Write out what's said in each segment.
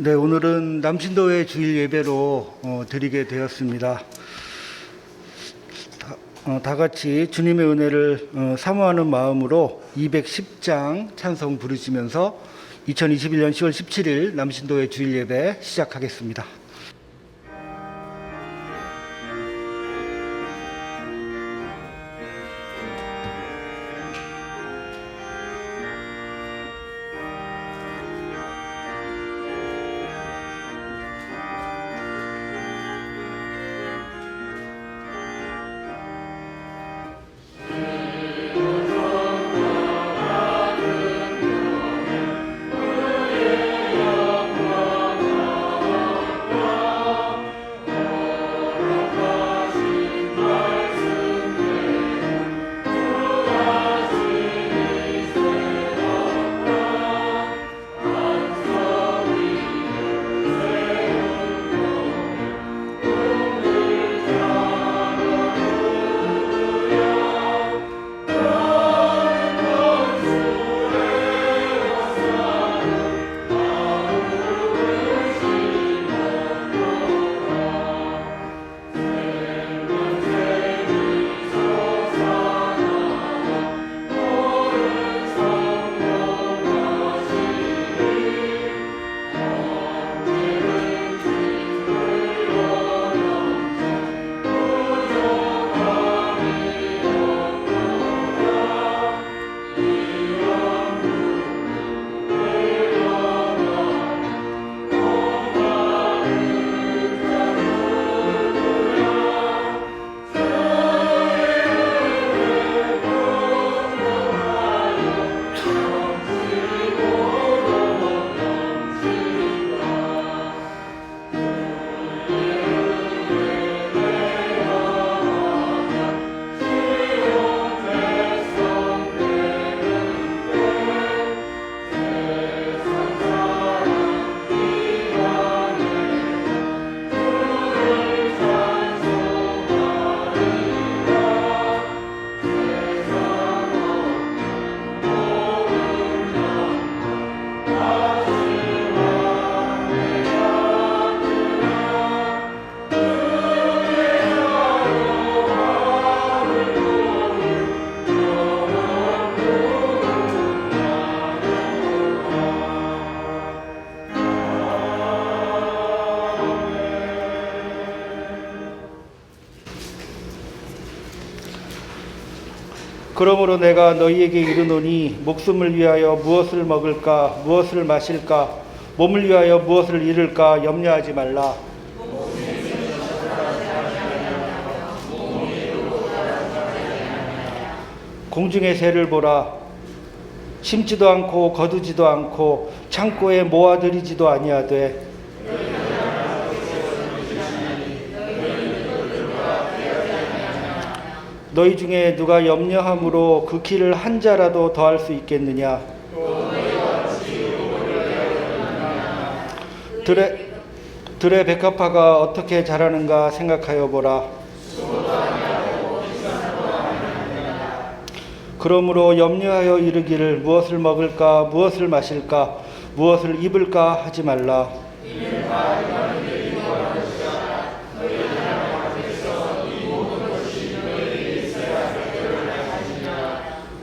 네, 오늘은 남신도회 주일 예배로 드리게 되었습니다. 다 같이 주님의 은혜를 사모하는 마음으로 210장 찬송 부르시면서 2021년 10월 17일 남신도회 주일 예배 시작하겠습니다. 그러므로 내가 너희에게 이르노니 목숨을 위하여 무엇을 먹을까 무엇을 마실까 몸을 위하여 무엇을 잃을까 염려하지 말라. 공중의 새를 보라. 심지도 않고 거두지도 않고 창고에 모아들이지도 아니하되 너희 중에 누가 염려함으로 그 키를 한 자라도 더할 수 있겠느냐? 들의 백합화가 어떻게 자라는가 생각하여 보라. 그러므로 염려하여 이르기를 무엇을 먹을까 무엇을 마실까 무엇을 입을까 하지 말라.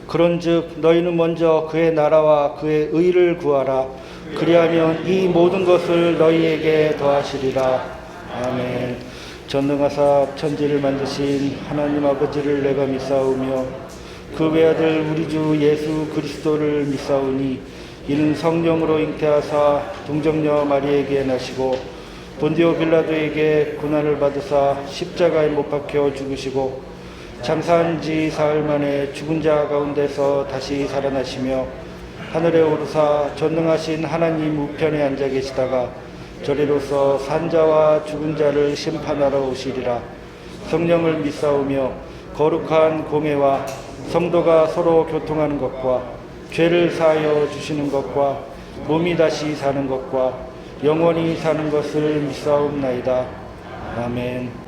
그런즉 너희는 먼저 그의 나라와 그의 의를 구하라. 그리하면 이 모든 것을 너희에게 더하시리라. 아멘. 전능하사 천지를 만드신 하나님 아버지를 내가 믿사오며 그 외아들 우리 주 예수 그리스도를 믿사오니 이는 성령으로 잉태하사 동정녀 마리에게 나시고 본디오 빌라도에게 고난을 받으사 십자가에 못 박혀 죽으시고 장사한 지 사흘 만에 죽은 자 가운데서 다시 살아나시며 하늘에 오르사 전능하신 하나님 우편에 앉아 계시다가 저리로서 산 자와 죽은 자를 심판하러 오시리라. 성령을 믿사오며 거룩한 공회와 성도가 서로 교통하는 것과 죄를 사하여 주시는 것과 몸이 다시 사는 것과 영원히 사는 것을 믿사옵나이다. 아멘.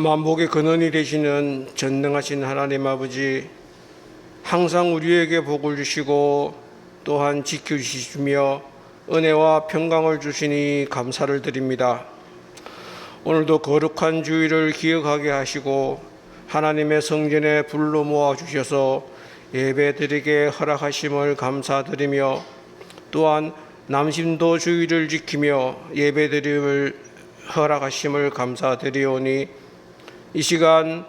만복의 근원이 되시는 전능하신 하나님 아버지, 항상 우리에게 복을 주시고 또한 지켜주시며 은혜와 평강을 주시니 감사를 드립니다. 오늘도 거룩한 주일을 기억하게 하시고 하나님의 성전에 불러 모아 주셔서 예배드리게 허락하심을 감사드리며, 또한 남신도 주일을 지키며 예배드림을 허락하심을 감사드리오니, 이 시간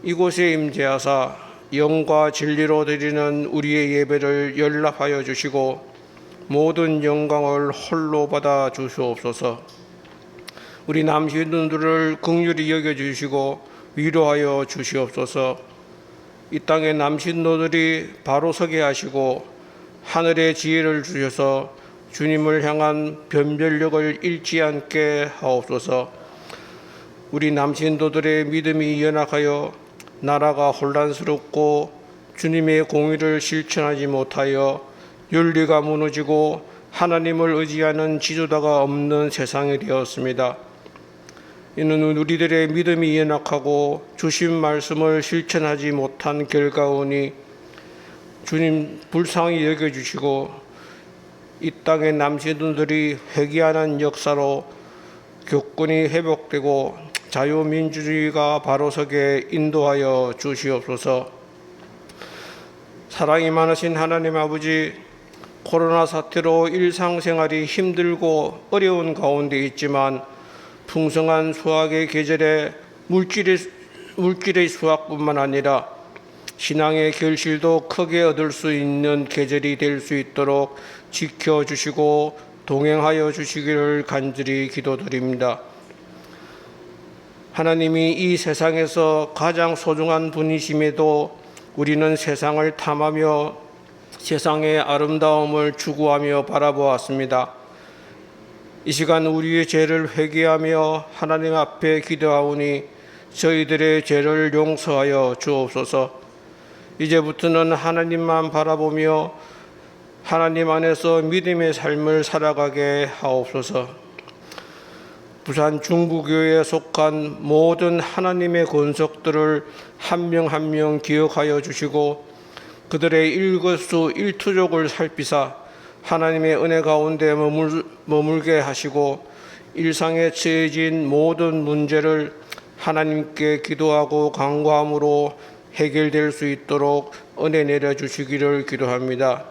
이곳에 임재하사 영과 진리로 드리는 우리의 예배를 연락하여 주시고 모든 영광을 홀로 받아 주시옵소서. 우리 남신들을 긍휼히 여겨주시고 위로하여 주시옵소서. 이 땅의 남신도들이 바로 서게 하시고 하늘의 지혜를 주셔서 주님을 향한 변별력을 잃지 않게 하옵소서. 우리 남신도들의 믿음이 연약하여 나라가 혼란스럽고 주님의 공의를 실천하지 못하여 윤리가 무너지고 하나님을 의지하는 지도자가 없는 세상이 되었습니다. 이는 우리들의 믿음이 연약하고 주신 말씀을 실천하지 못한 결과오니 주님 불쌍히 여겨주시고 이 땅의 남신들이 회개하는 역사로 교권이 회복되고 자유민주주의가 바로서게 인도하여 주시옵소서. 사랑이 많으신 하나님 아버지, 코로나 사태로 일상생활이 힘들고 어려운 가운데 있지만 풍성한 수확의 계절에 물질의 수확뿐만 아니라 신앙의 결실도 크게 얻을 수 있는 계절이 될 수 있도록 지켜주시고 동행하여 주시기를 간절히 기도드립니다. 하나님이 이 세상에서 가장 소중한 분이심에도 우리는 세상을 탐하며 세상의 아름다움을 추구하며 바라보았습니다. 이 시간 우리의 죄를 회개하며 하나님 앞에 기도하오니 저희들의 죄를 용서하여 주옵소서. 이제부터는 하나님만 바라보며 하나님 안에서 믿음의 삶을 살아가게 하옵소서. 부산 중부교회에 속한 모든 하나님의 권속들을 한 명 한 명 기억하여 주시고 그들의 일거수 일투족을 살피사 하나님의 은혜 가운데 머물게 하시고 일상에 처해진 모든 문제를 하나님께 기도하고 간구함으로 해결될 수 있도록 은혜 내려주시기를 기도합니다.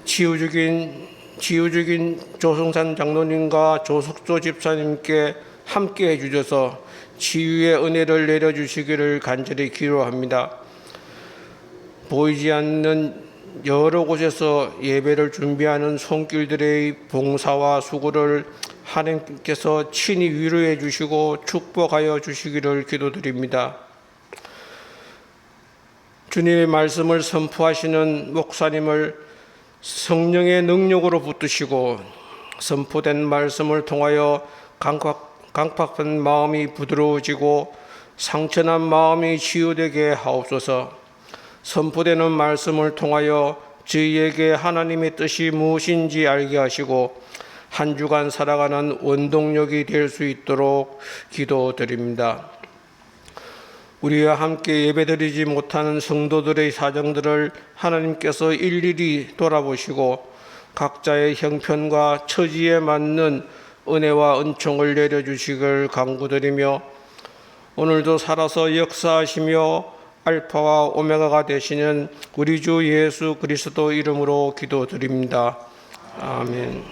치유적인 조성산 장로님과 조석조 집사님께 함께 해주셔서 치유의 은혜를 내려주시기를 간절히 기도합니다. 보이지 않는 여러 곳에서 예배를 준비하는 손길들의 봉사와 수고를 하나님께서 친히 위로해 주시고 축복하여 주시기를 기도드립니다. 주님의 말씀을 선포하시는 목사님을 성령의 능력으로 붙드시고 선포된 말씀을 통하여 강팍한 마음이 부드러워지고 상처난 마음이 치유되게 하옵소서. 선포되는 말씀을 통하여 저희에게 하나님의 뜻이 무엇인지 알게 하시고 한 주간 살아가는 원동력이 될 수 있도록 기도드립니다. 우리와 함께 예배드리지 못하는 성도들의 사정들을 하나님께서 일일이 돌아보시고 각자의 형편과 처지에 맞는 은혜와 은총을 내려주시길 간구드리며 오늘도 살아서 역사하시며 알파와 오메가가 되시는 우리 주 예수 그리스도 이름으로 기도드립니다. 아멘.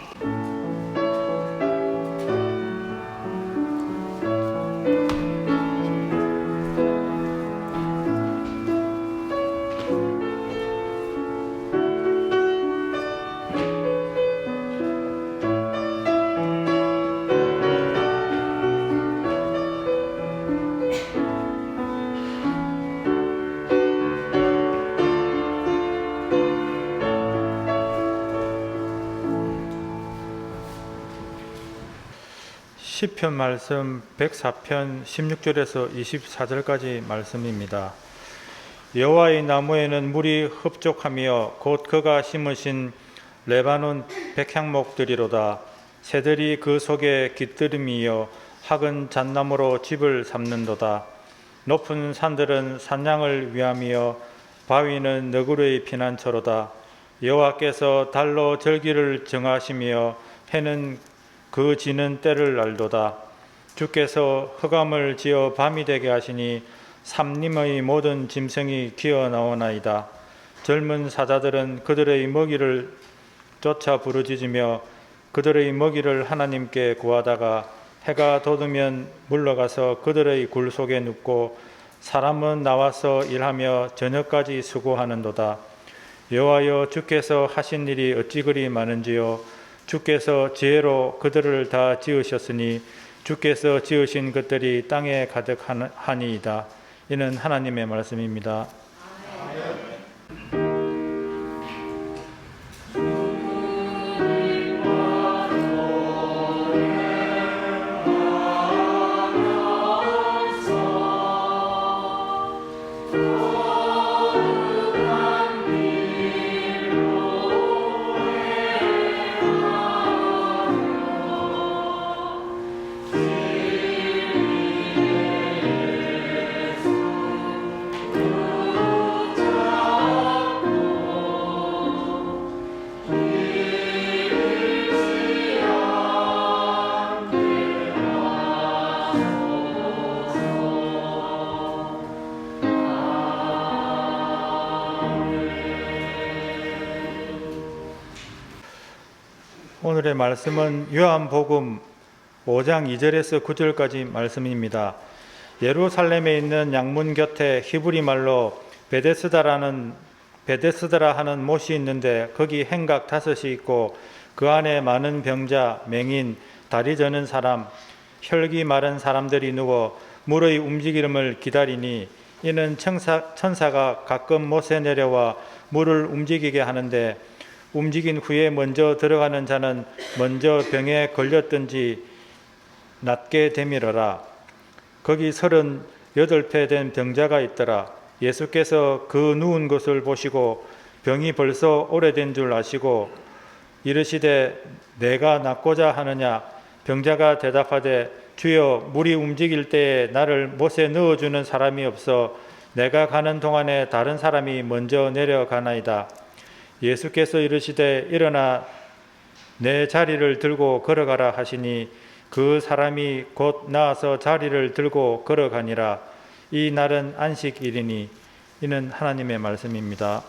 시편 말씀 104편 16절에서 24절까지 말씀입니다. 여호와의 나무에는 물이 흡족하며 곧 그가 심으신 레바논 백향목들이로다. 새들이 그 속에 깃들음이여 학은 잣나무로 집을 삼는도다. 높은 산들은 산양을 위함이여 바위는 너구리의 피난처로다. 여호와께서 달로 절기를 정하시며 해는 그 지는 때를 알도다. 주께서 흑암을 지어 밤이 되게 하시니 삼림의 모든 짐승이 기어 나오나이다. 젊은 사자들은 그들의 먹이를 쫓아 부르짖으며 그들의 먹이를 하나님께 구하다가 해가 돋으면 물러가서 그들의 굴 속에 눕고 사람은 나와서 일하며 저녁까지 수고하는도다. 여호와여, 주께서 하신 일이 어찌 그리 많은지요. 주께서 지혜로 그들을 다 지으셨으니 주께서 지으신 것들이 땅에 가득하니이다. 이는 하나님의 말씀입니다. 오늘의 말씀은 요한복음 5장 2절에서 9절까지 말씀입니다. 예루살렘에 있는 양문 곁에 히브리 말로 베데스다라 하는 못이 있는데 거기 행각 5이 있고 그 안에 많은 병자, 맹인, 다리 저는 사람, 혈기 마른 사람들이 누워 물의 움직임을 기다리니 이는 천사가 가끔 못에 내려와 물을 움직이게 하는데 움직인 후에 먼저 들어가는 자는 먼저 병에 걸렸든지 낫게 되밀어라. 거기 38배 된 병자가 있더라. 예수께서 그 누운 것을 보시고 병이 벌써 오래된 줄 아시고 이르시되 내가 낫고자 하느냐. 병자가 대답하되 주여, 물이 움직일 때에 나를 못에 넣어주는 사람이 없어 내가 가는 동안에 다른 사람이 먼저 내려가나이다. 예수께서 이르시되 일어나 내 자리를 들고 걸어가라 하시니 그 사람이 곧 나아서 자리를 들고 걸어가니라. 이 날은 안식일이니 이는 하나님의 말씀입니다.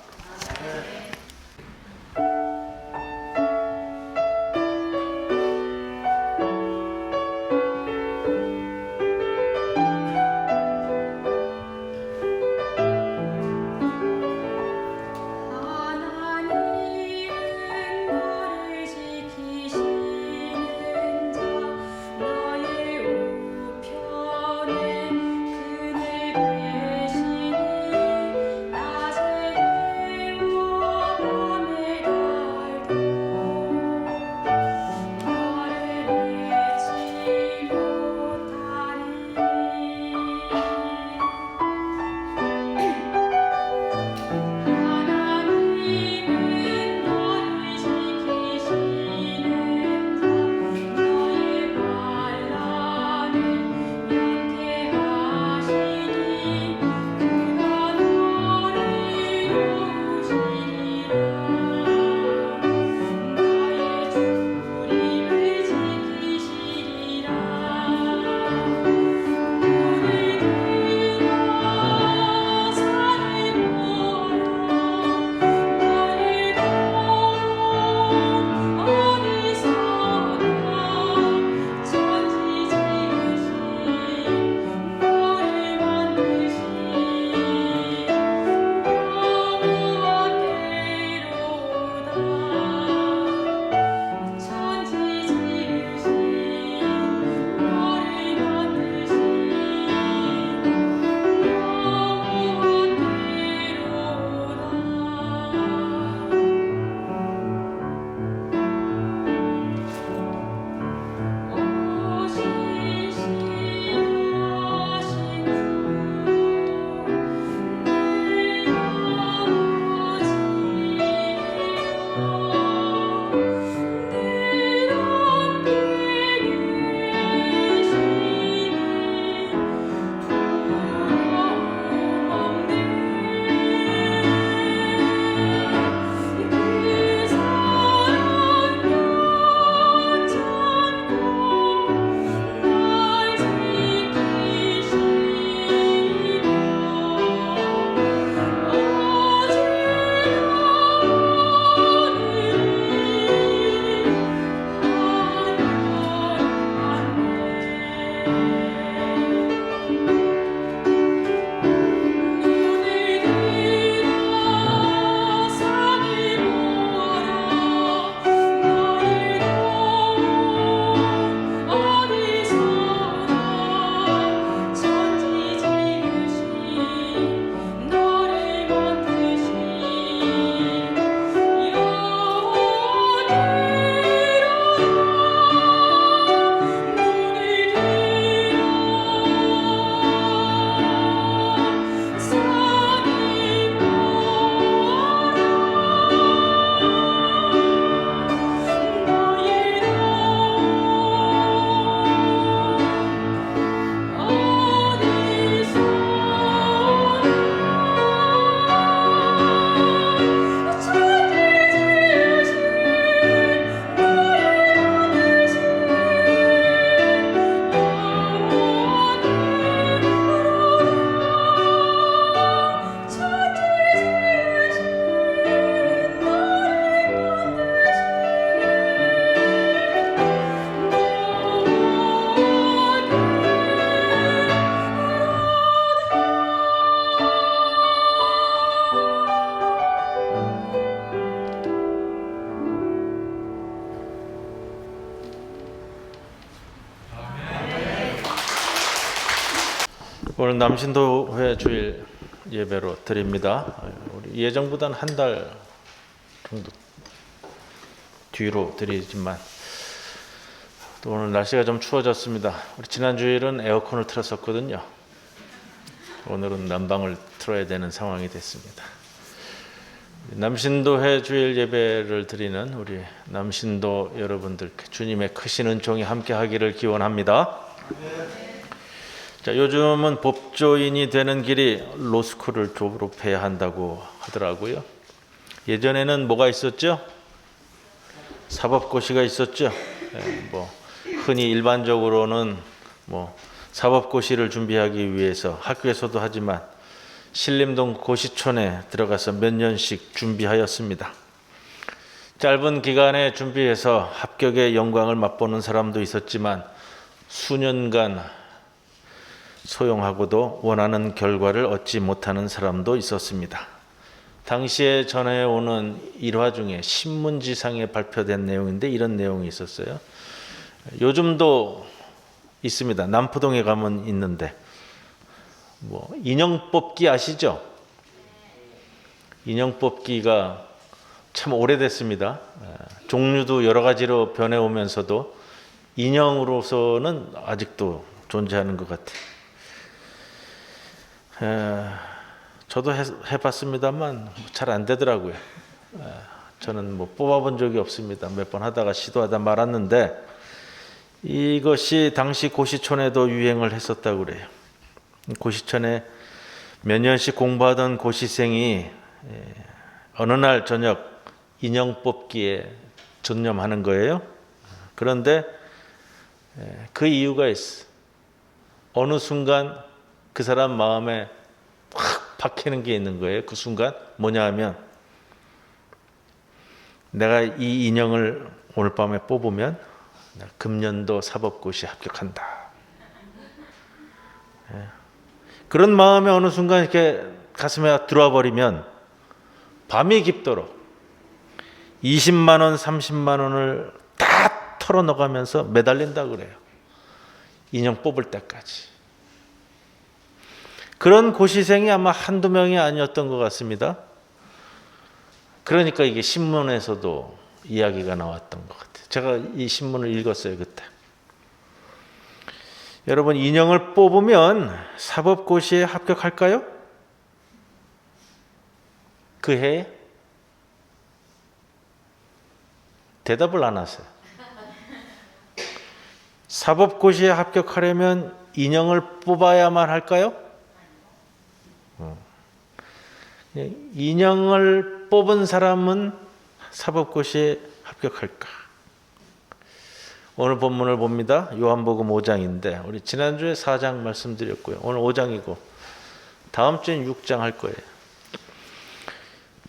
오늘 남신도회 주일 예배로 드립니다. 우리 예정보다는 한 달 정도 뒤로 드리지만 또 오늘 날씨가 좀 추워졌습니다. 우리 지난 주일은 에어컨을 틀었었거든요. 오늘은 난방을 틀어야 되는 상황이 됐습니다. 남신도회 주일 예배를 드리는 우리 남신도 여러분들께 주님의 크신 은총이 함께하기를 기원합니다. 자, 요즘은 법조인이 되는 길이 로스쿨을 졸업해야 한다고 하더라고요. 예전에는 뭐가 있었죠? 사법고시가 있었죠. 흔히 일반적으로는 사법고시를 준비하기 위해서 학교에서도 하지만 신림동 고시촌에 들어가서 몇 년씩 준비하였습니다. 짧은 기간에 준비해서 합격의 영광을 맛보는 사람도 있었지만 수년간 소용하고도 원하는 결과를 얻지 못하는 사람도 있었습니다. 당시에 전해오는 일화 중에 신문지상에 발표된 내용인데 이런 내용이 있었어요. 요즘도 있습니다. 남포동에 가면 있는데 인형 뽑기 아시죠? 인형 뽑기가 참 오래됐습니다. 종류도 여러 가지로 변해오면서도 인형으로서는 아직도 존재하는 것 같아요. 저도 해봤습니다만 잘 안 되더라고요. 저는 뽑아본 적이 없습니다. 몇 번 하다가 시도하다 말았는데 이것이 당시 고시촌에도 유행을 했었다고 그래요. 고시촌에 몇 년씩 공부하던 고시생이 어느 날 저녁 인형 뽑기에 전념하는 거예요. 그런데 그 이유가 있어. 어느 순간 그 사람 마음에 확 박히는 게 있는 거예요. 그 순간 뭐냐 하면 내가 이 인형을 오늘 밤에 뽑으면 금년도 사법고시 합격한다. 그런 마음에 어느 순간 이렇게 가슴에 들어와 버리면 밤이 깊도록 20만 원, 30만 원을 다 털어넣어가면서 매달린다 그래요. 인형 뽑을 때까지. 그런 고시생이 아마 한두 명이 아니었던 것 같습니다. 그러니까 이게 신문에서도 이야기가 나왔던 것 같아요. 제가 이 신문을 읽었어요, 그때. 여러분, 인형을 뽑으면 사법고시에 합격할까요? 그 해에? 대답을 안 하세요. 사법고시에 합격하려면 인형을 뽑아야만 할까요? 인형을 뽑은 사람은 사법고시에 합격할까? 오늘 본문을 봅니다. 요한복음 5장인데 우리 지난주에 4장 말씀드렸고요. 오늘 5장이고 다음 주엔 6장 할 거예요.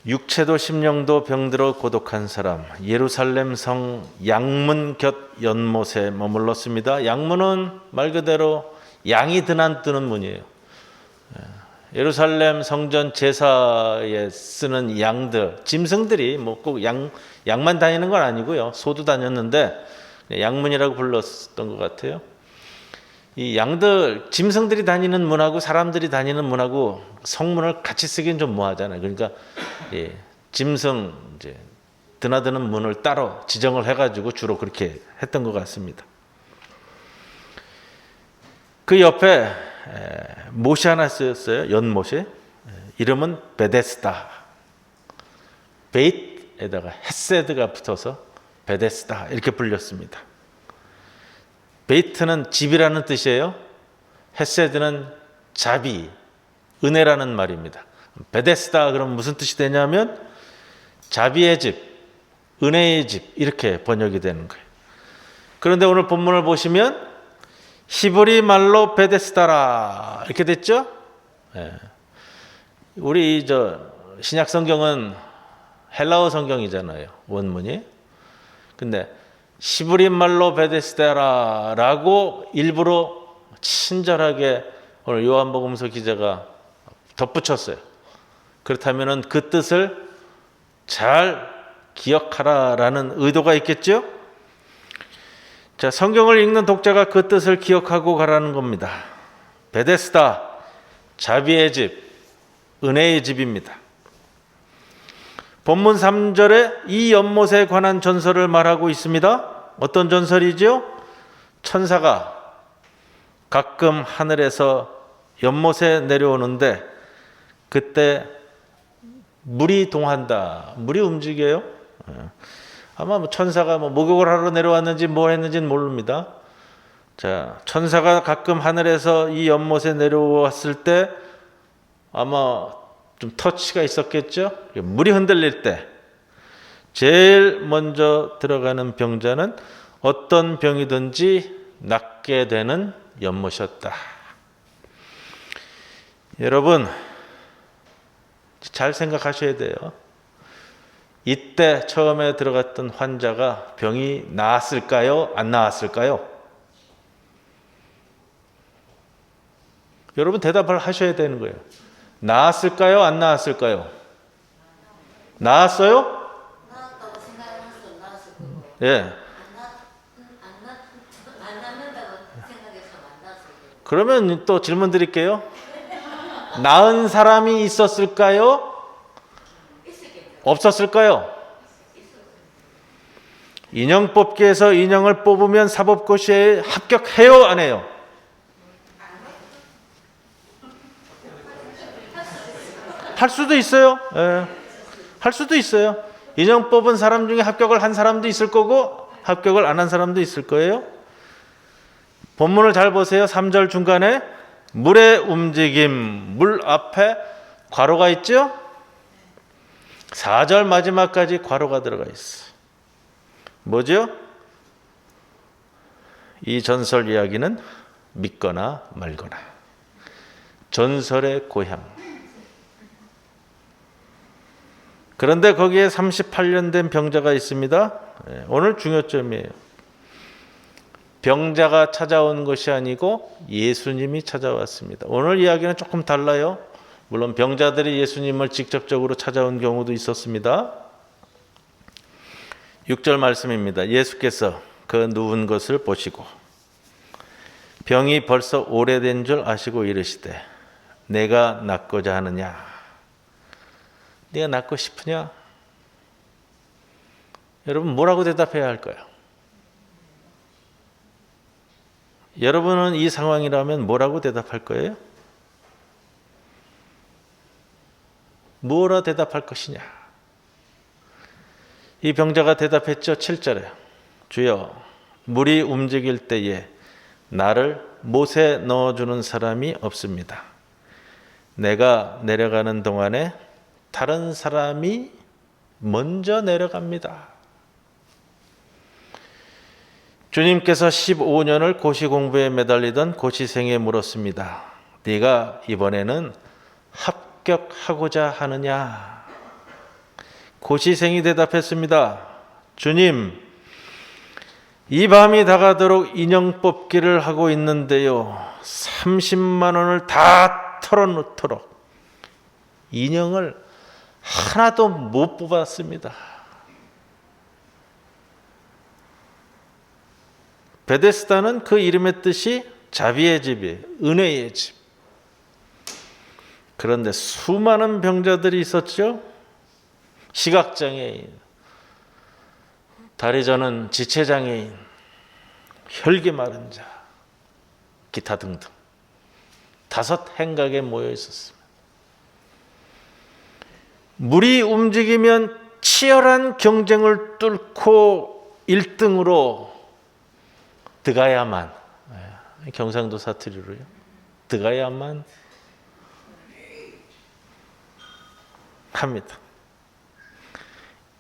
육체도 심령도 병들어 고독한 사람, 예루살렘 성 양문 곁 연못에 머물렀습니다. 양문은 말 그대로 양이 드나드는 문이에요. 예루살렘 성전 제사에 쓰는 양들, 짐승들이 꼭 양만 다니는 건 아니고요. 소도 다녔는데 양문이라고 불렀던 것 같아요. 이 양들, 짐승들이 다니는 문하고 사람들이 다니는 문하고 성문을 같이 쓰기는 좀 뭐하잖아요. 그러니까 짐승 이제 드나드는 문을 따로 지정을 해가지고 주로 그렇게 했던 것 같습니다. 그 옆에 못이 하나 쓰였어요. 연못이. 이름은 베데스다. 베이트에다가 헤세드가 붙어서 베데스다 이렇게 불렸습니다. 베이트는 집이라는 뜻이에요. 헤세드는 자비, 은혜라는 말입니다. 베데스다 그럼 무슨 뜻이 되냐면 자비의 집, 은혜의 집 이렇게 번역이 되는 거예요. 그런데 오늘 본문을 보시면 히브리 말로 베데스다라 이렇게 됐죠? 우리 신약 성경은 헬라어 성경이잖아요. 원문이. 근데 히브리 말로 베데스다라라고 일부러 친절하게 오늘 요한복음서 기자가 덧붙였어요. 그렇다면은 그 뜻을 잘 기억하라라는 의도가 있겠죠? 자, 성경을 읽는 독자가 그 뜻을 기억하고 가라는 겁니다. 베데스다, 자비의 집, 은혜의 집입니다. 본문 3절에 이 연못에 관한 전설을 말하고 있습니다. 어떤 전설이죠? 천사가 가끔 하늘에서 연못에 내려오는데 그때 물이 동한다. 물이 움직여요. 아마 천사가 목욕을 하러 내려왔는지 뭐 했는지는 모릅니다. 자, 천사가 가끔 하늘에서 이 연못에 내려왔을 때 아마 좀 터치가 있었겠죠. 물이 흔들릴 때 제일 먼저 들어가는 병자는 어떤 병이든지 낫게 되는 연못이었다. 여러분 잘 생각하셔야 돼요. 이때 처음에 들어갔던 환자가 병이 나았을까요? 안 나았을까요? 여러분 대답을 하셔야 되는 거예요. 나았을까요? 안 나았을까요? 나았어요? 나았다고 생각하면서 나았을 거고 예. 안 낳는다고 생각해서 안 낳았을 거고 그러면 또 질문 드릴게요. 나은 사람이 있었을까요? 있었겠죠. 없었을까요? 인형 뽑기에서 인형을 뽑으면 사법고시에 합격해요? 안 해요? 할 수도 있어요. 예. 할 수도 있어요. 인형 뽑은 사람 중에 합격을 한 사람도 있을 거고 합격을 안 한 사람도 있을 거예요. 본문을 잘 보세요. 3절 중간에 물의 움직임, 물 앞에 괄호가 있죠? 4절 마지막까지 괄호가 들어가 있어요. 뭐죠? 이 전설 이야기는 믿거나 말거나. 전설의 고향. 그런데 거기에 38년 된 병자가 있습니다. 오늘 중요점이에요. 병자가 찾아온 것이 아니고 예수님이 찾아왔습니다. 오늘 이야기는 조금 달라요. 물론 병자들이 예수님을 직접적으로 찾아온 경우도 있었습니다. 6절 말씀입니다. 예수께서 그 누운 것을 보시고 병이 벌써 오래된 줄 아시고 이르시되 내가 낫고자 하느냐? 네가 낫고 싶으냐? 여러분 뭐라고 대답해야 할까요? 여러분은 이 상황이라면 뭐라고 대답할 거예요? 뭐라 대답할 것이냐? 이 병자가 대답했죠. 7절에 주여 물이 움직일 때에 나를 못에 넣어주는 사람이 없습니다. 내가 내려가는 동안에 다른 사람이 먼저 내려갑니다. 주님께서 15년을 고시 공부에 매달리던 고시생에 물었습니다. 네가 이번에는 합격하고자 하느냐? 고시생이 대답했습니다. 주님, 이 밤이 다가도록 인형 뽑기를 하고 있는데요. 30만 원을 다 털어놓도록 인형을 하나도 못 뽑았습니다. 베데스다는 그 이름의 뜻이 자비의 집이에요. 은혜의 집. 그런데 수많은 병자들이 있었죠. 시각장애인, 다리 저는 지체장애인, 혈기 마른 자, 기타 등등 5 행각에 모여 있었습니다. 물이 움직이면 치열한 경쟁을 뚫고 1등으로 들어가야만, 경상도 사투리로요, 들어가야만 합니다.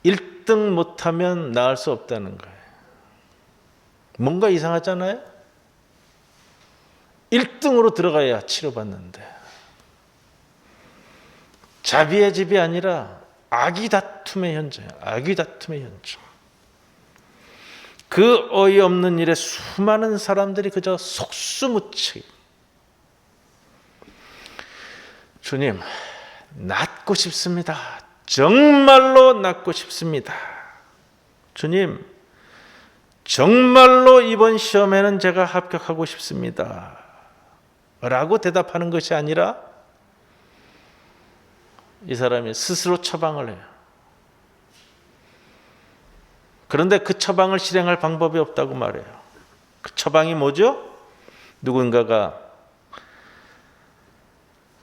1등 못하면 나을 수 없다는 거예요. 뭔가 이상하잖아요? 1등으로 들어가야 치료받는데. 자비의 집이 아니라 악의 다툼의 현장이에요. 악의 다툼의 현장. 그 어이없는 일에 수많은 사람들이 그저 속수무책. 주님, 낫고 싶습니다. 정말로 낫고 싶습니다. 주님, 정말로 이번 시험에는 제가 합격하고 싶습니다. 라고 대답하는 것이 아니라 이 사람이 스스로 처방을 해요. 그런데 그 처방을 실행할 방법이 없다고 말해요. 그 처방이 뭐죠? 누군가가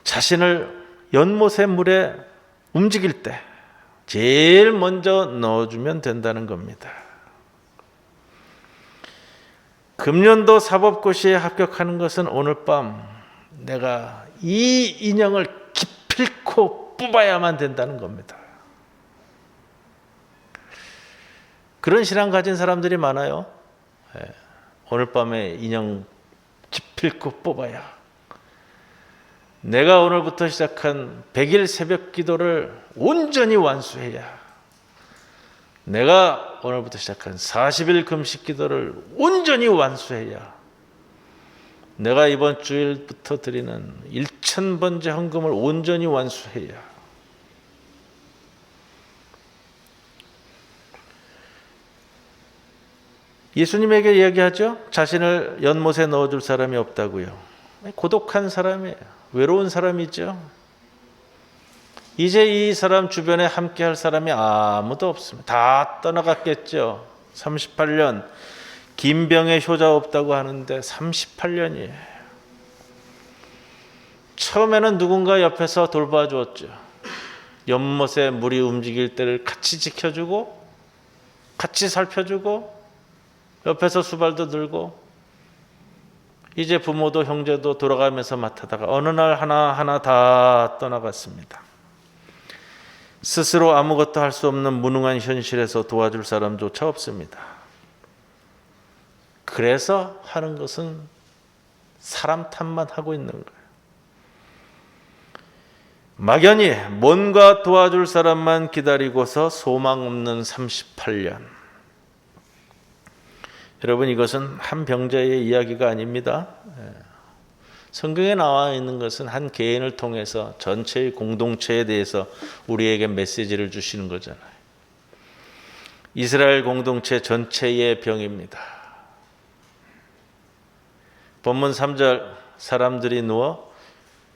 자신을 연못의 물에 움직일 때 제일 먼저 넣어주면 된다는 겁니다. 금년도 사법고시에 합격하는 것은 오늘 밤 내가 이 인형을 기필코 뽑아야만 된다는 겁니다. 그런 신앙 가진 사람들이 많아요. 오늘 밤에 인형 기필코 뽑아야. 내가 오늘부터 시작한 100일 새벽 기도를 온전히 완수해야. 내가 오늘부터 시작한 40일 금식 기도를 온전히 완수해야. 내가 이번 주일부터 드리는 1000번째 헌금을 온전히 완수해야. 예수님에게 이야기하죠. 자신을 연못에 넣어줄 사람이 없다고요. 고독한 사람이에요. 외로운 사람이죠. 이제 이 사람 주변에 함께할 사람이 아무도 없습니다. 다 떠나갔겠죠. 38년 김병의 효자 없다고 하는데 38년이에요. 처음에는 누군가 옆에서 돌봐주었죠. 연못에 물이 움직일 때를 같이 지켜주고 같이 살펴주고 옆에서 수발도 들고 이제 부모도 형제도 돌아가면서 맡아다가 어느 날 하나하나 다 떠나갔습니다. 스스로 아무것도 할 수 없는 무능한 현실에서 도와줄 사람조차 없습니다. 그래서 하는 것은 사람 탓만 하고 있는 거예요. 막연히 뭔가 도와줄 사람만 기다리고서 소망 없는 38년. 여러분, 이것은 한 병자의 이야기가 아닙니다. 성경에 나와 있는 것은 한 개인을 통해서 전체의 공동체에 대해서 우리에게 메시지를 주시는 거잖아요. 이스라엘 공동체 전체의 병입니다. 본문 3절, 사람들이 누워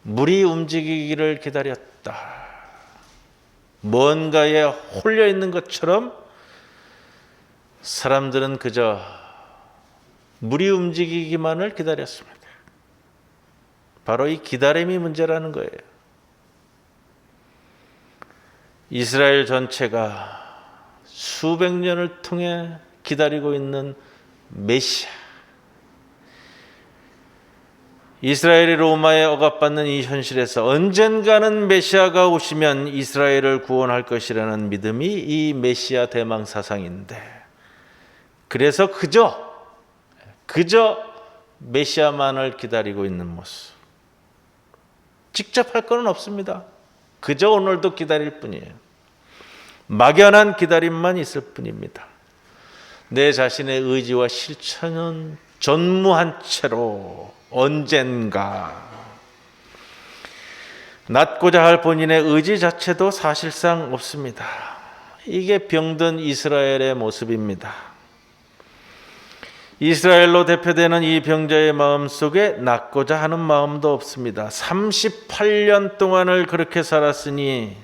물이 움직이기를 기다렸다. 뭔가에 홀려 있는 것처럼 사람들은 그저 물이 움직이기만을 기다렸습니다. 바로 이 기다림이 문제라는 거예요. 이스라엘 전체가 수백 년을 통해 기다리고 있는 메시아. 이스라엘이 로마에 억압받는 이 현실에서 언젠가는 메시아가 오시면 이스라엘을 구원할 것이라는 믿음이 이 메시아 대망 사상인데, 그래서 그저 메시아만을 기다리고 있는 모습. 직접 할 건 없습니다. 그저 오늘도 기다릴 뿐이에요. 막연한 기다림만 있을 뿐입니다. 내 자신의 의지와 실천은 전무한 채로 언젠가, 낳고자 할 본인의 의지 자체도 사실상 없습니다. 이게 병든 이스라엘의 모습입니다. 이스라엘로 대표되는 이 병자의 마음 속에 낳고자 하는 마음도 없습니다. 38년 동안을 그렇게 살았으니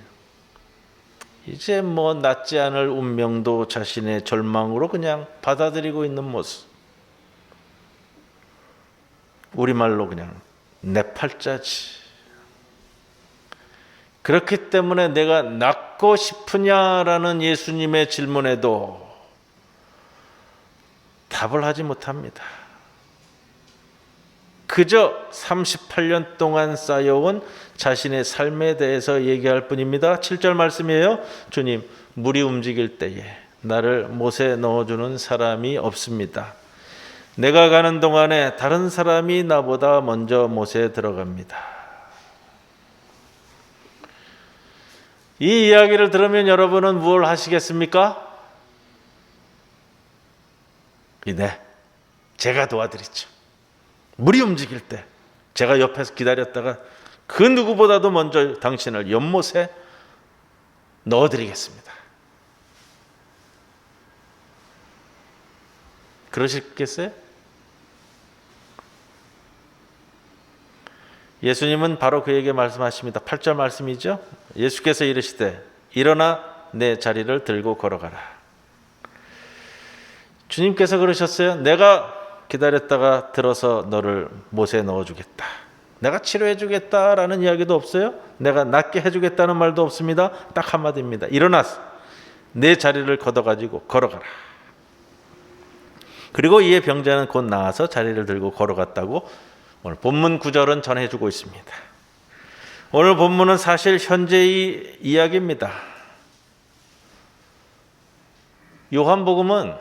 이제 낳지 않을 운명도 자신의 절망으로 그냥 받아들이고 있는 모습. 우리말로 그냥 내 팔자지. 그렇기 때문에 내가 낳고 싶으냐라는 예수님의 질문에도 답을 하지 못합니다. 그저 38년 동안 쌓여온 자신의 삶에 대해서 얘기할 뿐입니다. 7절 말씀이에요. 주님, 물이 움직일 때에 나를 못에 넣어주는 사람이 없습니다. 내가 가는 동안에 다른 사람이 나보다 먼저 못에 들어갑니다. 이 이야기를 들으면 여러분은 무엇을 하시겠습니까? 네, 제가 도와드리죠. 물이 움직일 때 제가 옆에서 기다렸다가 그 누구보다도 먼저 당신을 연못에 넣어드리겠습니다. 그러시겠어요? 예수님은 바로 그에게 말씀하십니다. 8절 말씀이죠. 예수께서 이르시되 일어나 내 자리를 들고 걸어가라. 주님께서 그러셨어요. 내가 기다렸다가 들어서 너를 못에 넣어주겠다. 내가 치료해주겠다라는 이야기도 없어요. 내가 낫게 해주겠다는 말도 없습니다. 딱 한마디입니다. 일어나서 내 자리를 걷어가지고 걸어가라. 그리고 이에 병자는 곧 나와서 자리를 들고 걸어갔다고 오늘 본문 구절은 전해주고 있습니다. 오늘 본문은 사실 현재의 이야기입니다. 요한복음은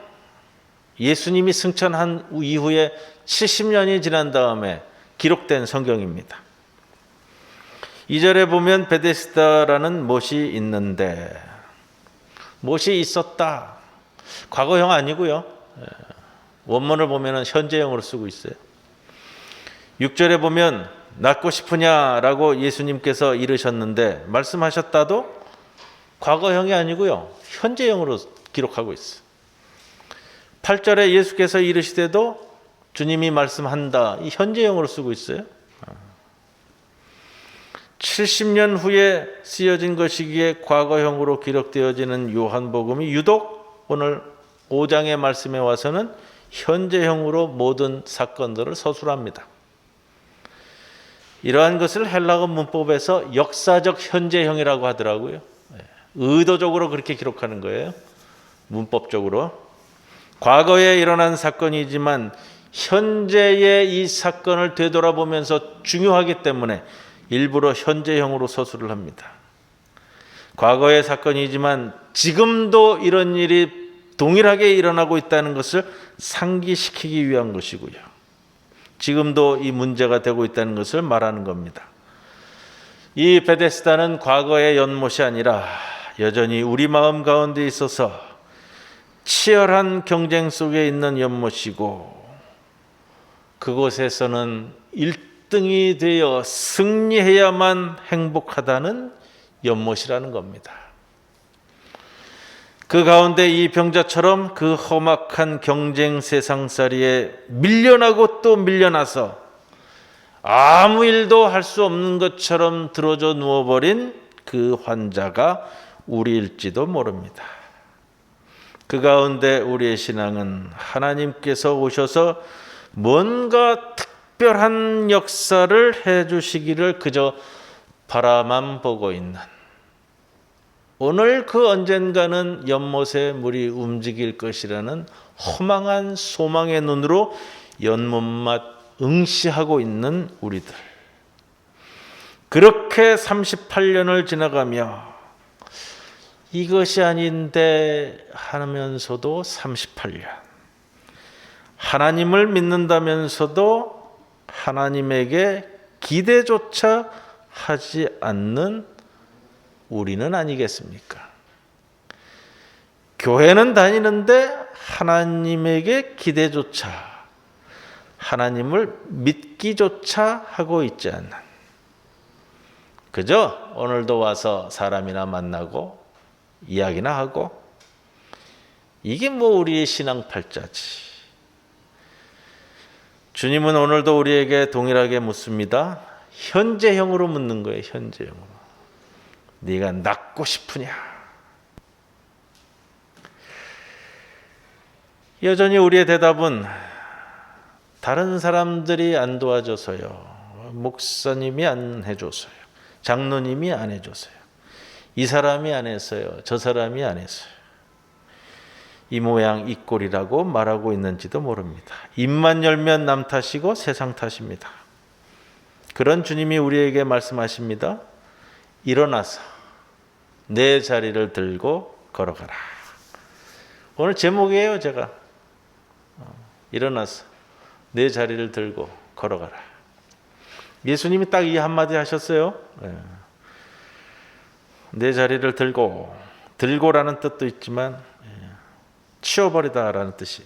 예수님이 승천한 이후에 70년이 지난 다음에 기록된 성경입니다. 2절에 보면 베데스다라는 못이 있는데, 못이 있었다. 과거형 아니고요. 원문을 보면 현재형으로 쓰고 있어요. 6절에 보면 낫고 싶으냐라고 예수님께서 이르셨는데 말씀하셨다도 과거형이 아니고요. 현재형으로 기록하고 있어요. 8절에 예수께서 이르시되도 주님이 말씀한다. 이 현재형으로 쓰고 있어요. 70년 후에 쓰여진 것이기에 과거형으로 기록되어지는 요한복음이 유독 오늘 5장의 말씀에 와서는 현재형으로 모든 사건들을 서술합니다. 이러한 것을 헬라어 문법에서 역사적 현재형이라고 하더라고요. 의도적으로 그렇게 기록하는 거예요. 문법적으로. 과거에 일어난 사건이지만 현재의 이 사건을 되돌아보면서 중요하기 때문에 일부러 현재형으로 서술을 합니다. 과거의 사건이지만 지금도 이런 일이 동일하게 일어나고 있다는 것을 상기시키기 위한 것이고요. 지금도 이 문제가 되고 있다는 것을 말하는 겁니다. 이 베데스다는 과거의 연못이 아니라 여전히 우리 마음 가운데 있어서 치열한 경쟁 속에 있는 연못이고, 그곳에서는 1등이 되어 승리해야만 행복하다는 연못이라는 겁니다. 그 가운데 이 병자처럼 그 험악한 경쟁 세상살이에 밀려나고 또 밀려나서 아무 일도 할 수 없는 것처럼 들어져 누워버린 그 환자가 우리일지도 모릅니다. 그 가운데 우리의 신앙은 하나님께서 오셔서 뭔가 특별한 역사를 해주시기를 그저 바라만 보고 있는, 오늘 그 언젠가는 연못에 물이 움직일 것이라는 허망한 소망의 눈으로 연못만 응시하고 있는 우리들. 그렇게 38년을 지나가며 이것이 아닌데 하면서도 38년. 하나님을 믿는다면서도 하나님에게 기대조차 하지 않는 우리는 아니겠습니까? 교회는 다니는데 하나님에게 기대조차, 하나님을 믿기조차 하고 있지 않는, 그저 오늘도 와서 사람이나 만나고 이야기나 하고, 이게 뭐 우리의 신앙 팔자지. 주님은 오늘도 우리에게 동일하게 묻습니다. 현재형으로 묻는 거예요. 현재형으로. 네가 낫고 싶으냐? 여전히 우리의 대답은 다른 사람들이 안 도와줘서요, 목사님이 안 해줘서요, 장로님이 안 해줘서요, 이 사람이 안 했어요, 저 사람이 안 했어요. 이 모양 이 꼴이라고 말하고 있는지도 모릅니다. 입만 열면 남 탓이고 세상 탓입니다. 그런 주님이 우리에게 말씀하십니다. 일어나서 내 자리를 들고 걸어가라. 오늘 제목이에요. 제가 일어나서 내 자리를 들고 걸어가라. 예수님이 딱 이 한마디 하셨어요. 내 자리를 들고라는 뜻도 있지만 치워버리다라는 뜻이,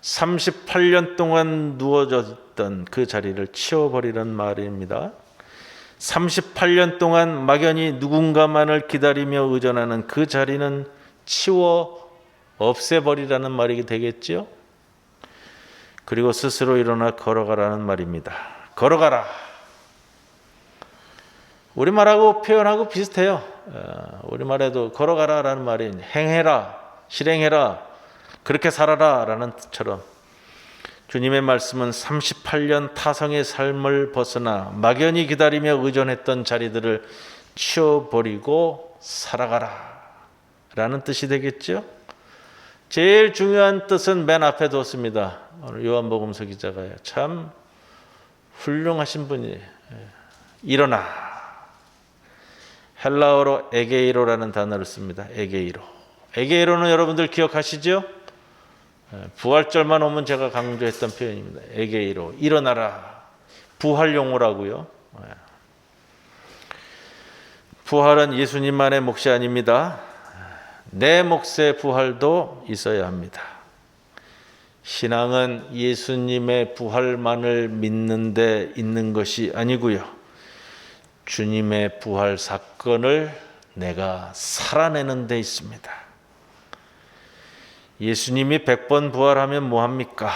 38년 동안 누워졌던 그 자리를 치워버리는 말입니다. 38년 동안 막연히 누군가만을 기다리며 의존하는 그 자리는 치워 없애버리라는 말이 되겠죠. 그리고 스스로 일어나 걸어가라는 말입니다. 걸어가라. 우리말하고 표현하고 비슷해요. 우리말에도 걸어가라라는 말이 행해라, 실행해라, 그렇게 살아라 라는 뜻처럼 주님의 말씀은 38년 타성의 삶을 벗어나 막연히 기다리며 의존했던 자리들을 치워버리고 살아가라 라는 뜻이 되겠죠. 제일 중요한 뜻은 맨 앞에 뒀습니다. 오늘 요한복음서 기자가 참 훌륭하신 분이에요. 일어나. 헬라어로 에게이로라는 단어를 씁니다. 에게이로. 에게이로는 여러분들 기억하시죠? 부활절만 오면 제가 강조했던 표현입니다. 에게이로. 일어나라. 부활 용어라고요. 부활은 예수님만의 몫이 아닙니다. 내 몫의 부활도 있어야 합니다. 신앙은 예수님의 부활만을 믿는 데 있는 것이 아니고요. 주님의 부활 사건을 내가 살아내는 데 있습니다. 예수님이 100번 부활하면 뭐합니까?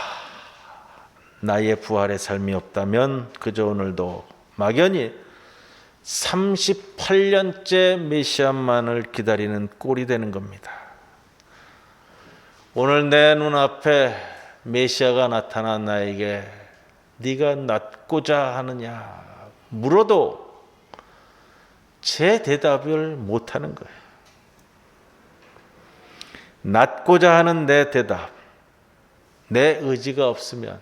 나의 부활의 삶이 없다면 그저 오늘도 막연히 38년째 메시아만을 기다리는 꼴이 되는 겁니다. 오늘 내 눈앞에 메시아가 나타나 나에게 네가 낫고자 하느냐 물어도 제 대답을 못하는 거예요. 낫고자 하는 내 대답, 내 의지가 없으면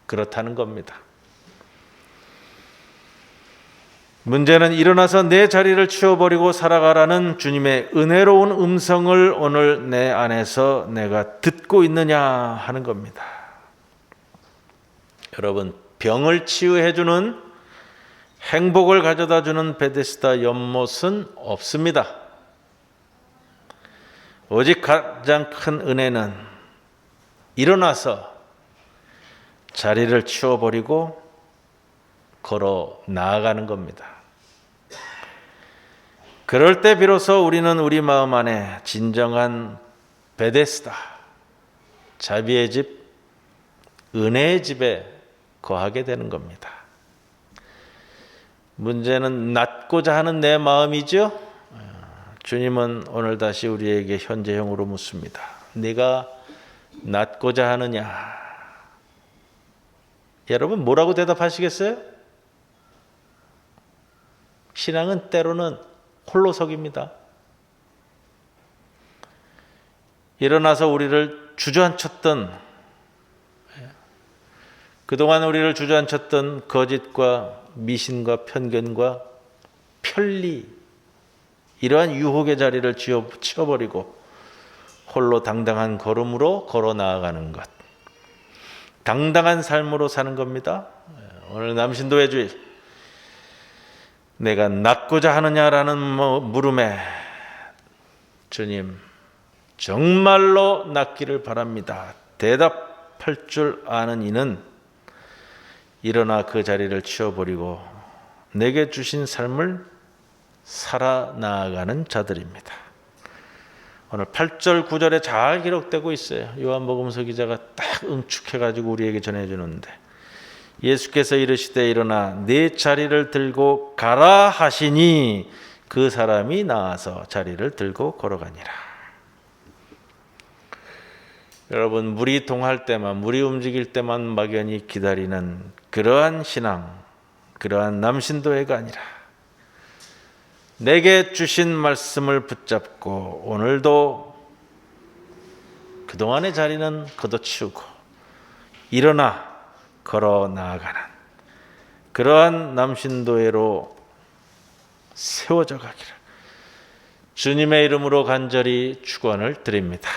그렇다는 겁니다. 문제는 일어나서 내 자리를 치워버리고 살아가라는 주님의 은혜로운 음성을 오늘 내 안에서 내가 듣고 있느냐 하는 겁니다. 여러분, 병을 치유해주는 행복을 가져다주는 베데스다 연못은 없습니다. 오직 가장 큰 은혜는 일어나서 자리를 치워버리고 걸어 나아가는 겁니다. 그럴 때 비로소 우리는 우리 마음 안에 진정한 베데스다, 자비의 집, 은혜의 집에 거하게 되는 겁니다. 문제는 낫고자 하는 내 마음이죠. 주님은 오늘 다시 우리에게 현재형으로 묻습니다. 네가 낫고자 하느냐? 여러분 뭐라고 대답하시겠어요? 신앙은 때로는 홀로서기입니다. 일어나서 우리를 주저앉혔던, 그동안 우리를 주저앉혔던 거짓과 미신과 편견과 편리, 이러한 유혹의 자리를 치워버리고 홀로 당당한 걸음으로 걸어 나아가는 것, 당당한 삶으로 사는 겁니다. 오늘 남신도의 주일, 내가 낫고자 하느냐라는 물음에 주님 정말로 낫기를 바랍니다. 대답할 줄 아는 이는 일어나 그 자리를 치워버리고 내게 주신 삶을 살아나가는 자들입니다. 오늘 8절 9절에 잘 기록되고 있어요. 요한복음서 기자가 딱 응축해가지고 우리에게 전해주는데, 예수께서 이르시되 일어나 네 자리를 들고 가라 하시니 그 사람이 나와서 자리를 들고 걸어가니라. 여러분, 물이 동할 때만, 물이 움직일 때만 막연히 기다리는 그러한 신앙, 그러한 남신도회가 아니라 내게 주신 말씀을 붙잡고 오늘도 그동안의 자리는 걷어치우고 일어나 걸어 나아가는 그러한 남신도회로 세워져 가기를 주님의 이름으로 간절히 축원을 드립니다.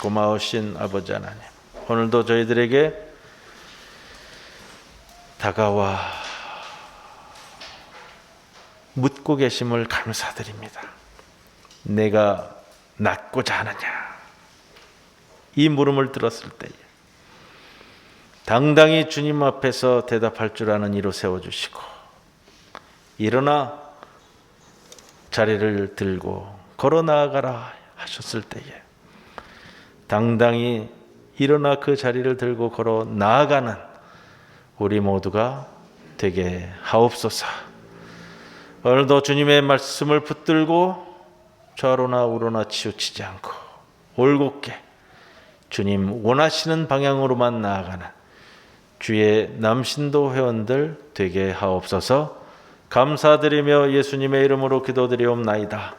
고마우신 아버지 하나님, 오늘도 저희들에게 다가와 묻고 계심을 감사드립니다. 내가 낫고자 하느냐? 이 물음을 들었을 때에 당당히 주님 앞에서 대답할 줄 아는 이로 세워주시고 일어나 자리를 들고 걸어 나아가라 하셨을 때에 당당히 일어나 그 자리를 들고 걸어 나아가는 우리 모두가 되게 하옵소서. 오늘도 주님의 말씀을 붙들고 좌로나 우로나 치우치지 않고 올곧게 주님 원하시는 방향으로만 나아가는 주의 남신도 회원들 되게 하옵소서. 감사드리며 예수님의 이름으로 기도드리옵나이다.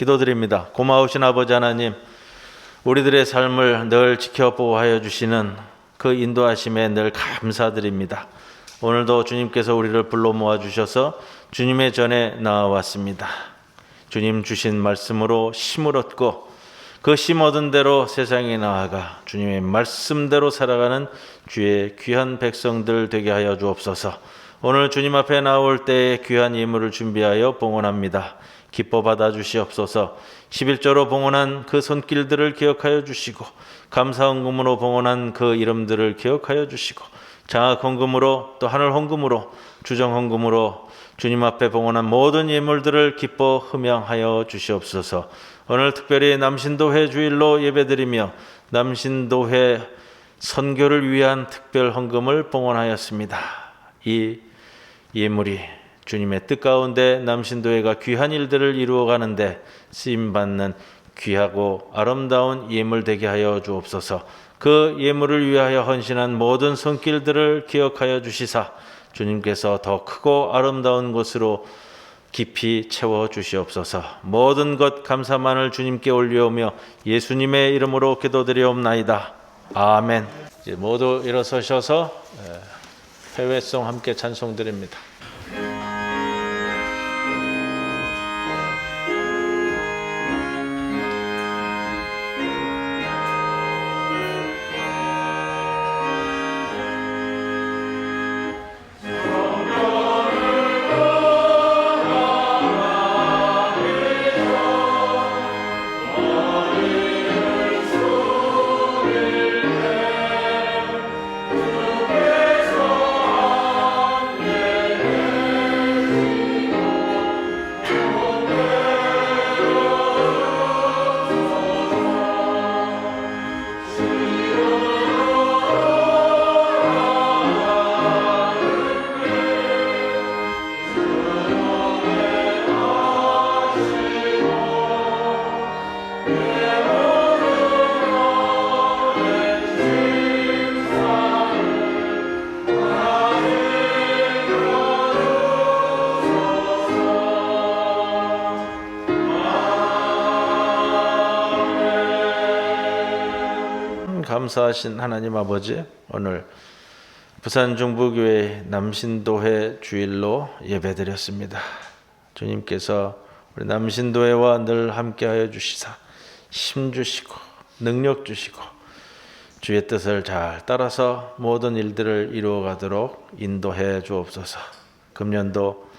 기도드립니다. 고마우신 아버지 하나님, 우리들의 삶을 늘 지켜보호하여 주시는 그 인도하심에 늘 감사드립니다. 오늘도 주님께서 우리를 불러 모아주셔서 주님의 전에 나와왔습니다. 주님 주신 말씀으로 힘을 얻고 그 힘 얻은 대로 세상에 나아가 주님의 말씀대로 살아가는 주의 귀한 백성들 되게 하여 주옵소서. 오늘 주님 앞에 나올 때에 귀한 예물을 준비하여 봉헌합니다. 기뻐 받아 주시옵소서. 11조로 봉헌한 그 손길들을 기억하여 주시고 감사 헌금으로 봉헌한 그 이름들을 기억하여 주시고 장학 헌금으로 또 하늘 헌금으로 주정 헌금으로 주님 앞에 봉헌한 모든 예물들을 기뻐 흠양하여 주시옵소서. 오늘 특별히 남신도회 주일로 예배드리며 남신도회 선교를 위한 특별 헌금을 봉헌하였습니다. 이 예물이 주님의 뜻 가운데 남신도회가 귀한 일들을 이루어가는데 쓰임받는 귀하고 아름다운 예물 되게 하여 주옵소서. 그 예물을 위하여 헌신한 모든 손길들을 기억하여 주시사 주님께서 더 크고 아름다운 곳으로 깊이 채워 주시옵소서. 모든 것 감사만을 주님께 올려오며 예수님의 이름으로 기도드리옵나이다. 아멘. 이제 모두 일어서셔서 회외송 함께 찬송드립니다. 감사하신 하나님 아버지, 오늘 부산 중부교회 남신도회 주일로 예배드렸습니다. 주님께서 우리 남신도회와 늘 함께하여 주시사 힘 주시고 능력 주시고 주의 뜻을 잘 따라서 모든 일들을 이루어가도록 인도해 주옵소서. 금년도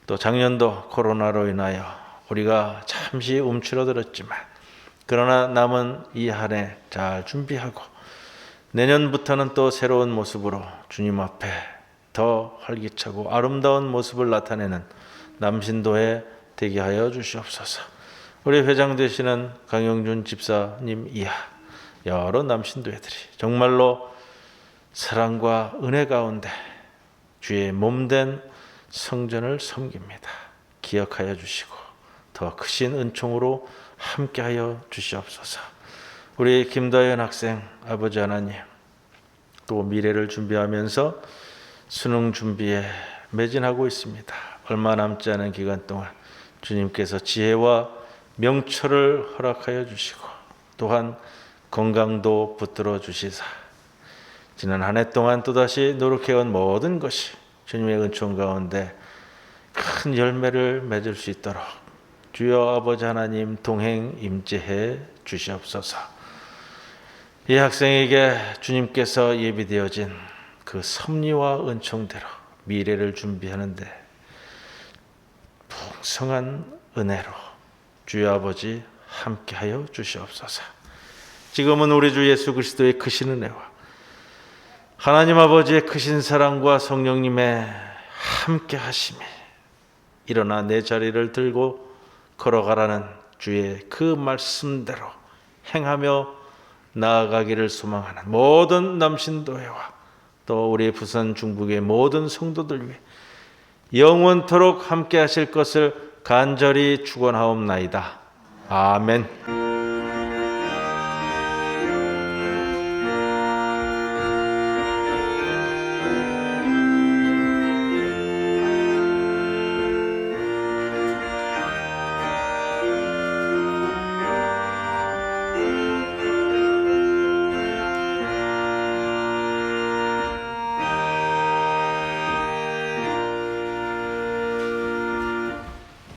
또 작년도 코로나로 인하여 우리가 잠시 움츠러들었지만 그러나 남은 이 한 해 잘 준비하고 내년부터는 또 새로운 모습으로 주님 앞에 더 활기차고 아름다운 모습을 나타내는 남신도에 되게 하여 주시옵소서. 우리 회장 되시는 강영준 집사님 이하 여러 남신도회들이 정말로 사랑과 은혜 가운데 주의 몸된 성전을 섬깁니다. 기억하여 주시고 더 크신 은총으로 함께하여 주시옵소서. 우리 김다현 학생 아버지 하나님, 또 미래를 준비하면서 수능 준비에 매진하고 있습니다. 얼마 남지 않은 기간 동안 주님께서 지혜와 명철을 허락하여 주시고 또한 건강도 붙들어 주시사 지난 한 해 동안 또다시 노력해온 모든 것이 주님의 은총 가운데 큰 열매를 맺을 수 있도록 주여 아버지 하나님 동행 임재해 주시옵소서. 이 학생에게 주님께서 예비되어진 그 섭리와 은총대로 미래를 준비하는데 풍성한 은혜로 주여 아버지 함께하여 주시옵소서. 지금은 우리 주 예수 그리스도의 크신 은혜와 하나님 아버지의 크신 사랑과 성령님의 함께 하심이 일어나 내 자리를 들고 걸어가라는 주의 그 말씀대로 행하며 나아가기를 소망하는 모든 남신도회와 또 우리 부산 중북의 모든 성도들 위해 영원토록 함께 하실 것을 간절히 축원하옵나이다. 아멘.